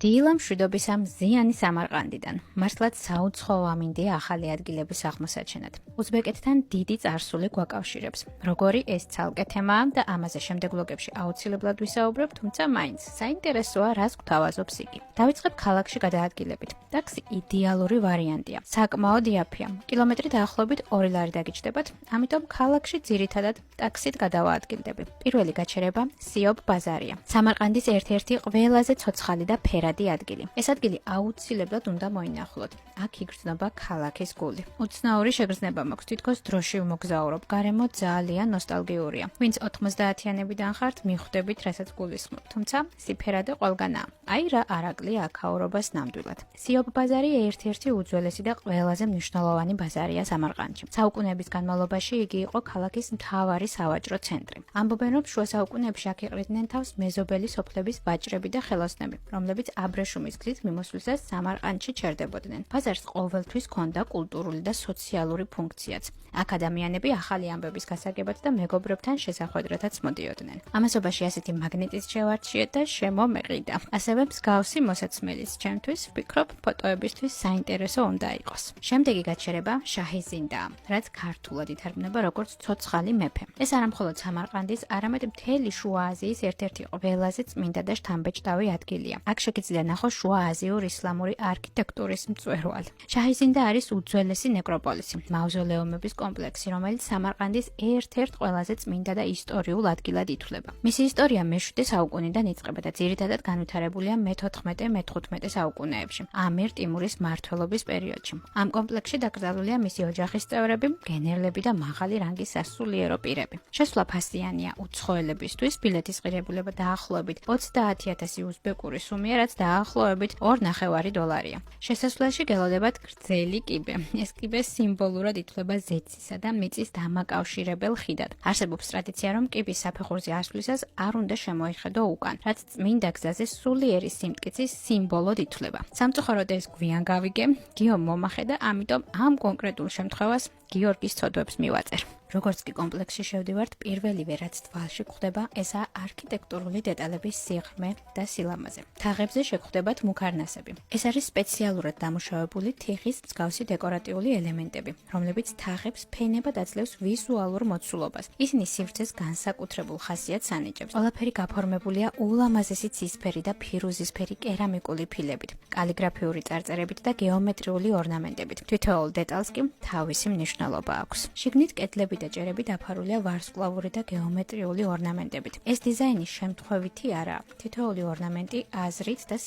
დილა მშვიდობისა მზიანი სამარყანდიდან. მართლაც საუცხოო ამინდია ახალი ადგილების აღმოსაჩენად. უზბეკეთთან დიდი წარსული გვაკავშირებს. როგორი ეს ცალკე თემაა და ამაზე შემდეგ ბლოგებში აუცილებლად ვისაუბრებ, თუმცა მაინც საინტერესოა, რას გვთავაზობს იგი. დავიწყებ ქალაქში გადაადგილებით. ტაქსი იდეალური ვარიანტია. საკმაოდ იაფია. კილომეტრი დაახლოებით 2 ლარი დაგიჯდებათ, ამიტომ ქალაქში ძირითადად ტაქსით გადავაადგილდები. პირველი გაჩერება სიობ ბაზარია. სამარყანდის ერთ-ერთი ყველაზე ცოცხალი და ფერადი ადგილი. ეს ადგილი აუცილებლად უნდა მოინახულოთ. აქ იგრძნობა ქალაქის გული. უცნაური შეგრძნება მაქვს, თითქოს დროში ვმოგზაურობ. გარემო ძალიან ნოსტალგიურია. ვინც 90-იანებიდან ხართ, მიხვდებით, რასაც გულისხმობ. თუმცა სიფერადე ყველგანაა. აი რა არაკლია აქაურობას ნამდვილად. სიობ ბაზარი ერთ-ერთი უძველესი და ყველაზე მნიშვნელოვანი ბაზარია სამარყანდში. საუკუნეების განმავლობაში იგი იყო ქალაქის მთავარი სავაჭრო ცენტრი. ამბობენ, რომ შუა საუკუნეებში აქ იყრიდნენ თავს მეზობელი სოფლების ვაჭრები და ხელოსნები, რომლებიც აბრეშუმის გზით მიმოსვლისას სამარყანდში ჩერდებოდნენ. ბაზარს ყოველთვის ჰქონდა კულტურული და სოციალური ფუნქციაც. აქ ადამიანები ახალი ამბების გასაგებად და მეგობრებთან შესახვედრათაც მოდიოდნენ. ამასობაში ასეთი მაგნეტის შევარჩიე და შემომეყიდა. ასევე მსგავსი მოსაცმელის ჩემთვის ვფიქრობ, ფოტოებისთვის საინტერესო უნდა იყოს. შემდეგი გაჩერება შაჰიზინდაა, რაც ქართულად ითარგმნება როგორც ცოცხალი მეფე. ეს არა მხოლოდ სამარყანდის, არამედ მთელი შუა აზიის ერთ-ერთი ყველაზე წმინდა და შთამბეჭდავი ადგილია. აქ შეგიძლია ნახოს შუა აზიურ ისლამური არქიტექტურის მწვერვალი. შაჰიზინდა არის უძველესი ნეკროპოლისი, მაუზოლეუმების კომპლექსი, რომელიც სამარყანდის ერთ-ერთ ყველაზე წმინდა და ისტორიულ ადგილად ითვლება. მისი ისტორია მე-7 საუკუნიდან იწყება და ძირითადად განვითარებულია მე-14-მე-15 საუკუნეებში, ამირ ტიმურის მმართველობის პერიოდში. ამ კომპლექსში დაკრძალულია მისი ოჯახის წევრები, გენერლები და მაღალი რანგის სასულიერო პირები. შესვლა ფასიანია უცხოელებისთვის, ბილეთის ღირებულება დაახლოებით 30,000 უზბეკური სუმია, რაც დაახლოებით $2.5. შესასვლელში გელოდებათ გრძელი კიბე. ეს კიბე სიმბოლურად ითვლება ზეცისა და მიწის დამაკავშირებელ ხიდად. არსებობს ტრადიცია, რომ კიბის საფეხურზე ასვლისას არ უნდა შემოიხედო უკან, რაც წმინდა გზაზე სულიერი სიმტკიცის სიმბოლოდ ითვლება. სამწუხაროდ ეს გვიან გავიგე, გიომ მომახე და ამიტომ ამ კონკრეტულ შემთხვევას გიორგის ცოდვებს მივაწერ. როგორც კი კომპლექსში შევდივართ, პირველივე რაც თვალში გვხვდება, ესაა არქიტექტურული დეტალების სიღრმე და სილამაზე. თაღებზე შეგხვდებათ მუქარნასები. ეს არის სპეციალურად დამუშავებული თიხის მსგავსი დეკორატიული ელემენტები, რომლებიც თაღებს ფენებად აძლევს ვიზუალურ მოცულობას. ისინი სივრცეს განსაკუთრებულ ხასიათს ანიჭებს. ყველაფერი გაფორმებულია ულამაზესი ცისფერი და ფირუზისფერი კერამიკული ფილებით, კალიგრაფიული წარწერებით და გეომეტრიული ორნამენტებით. თითოეულ დეტალს კი თავისი მნიშვნელობა აქვს. შიგნით კედლები და ჭერები დაფარულია ვარსკვლავური და გეომეტრიული ორნამენტებით. ეს დიზაინი შემთხვევითი არაა. თითოეული ორნამენტი აზრით და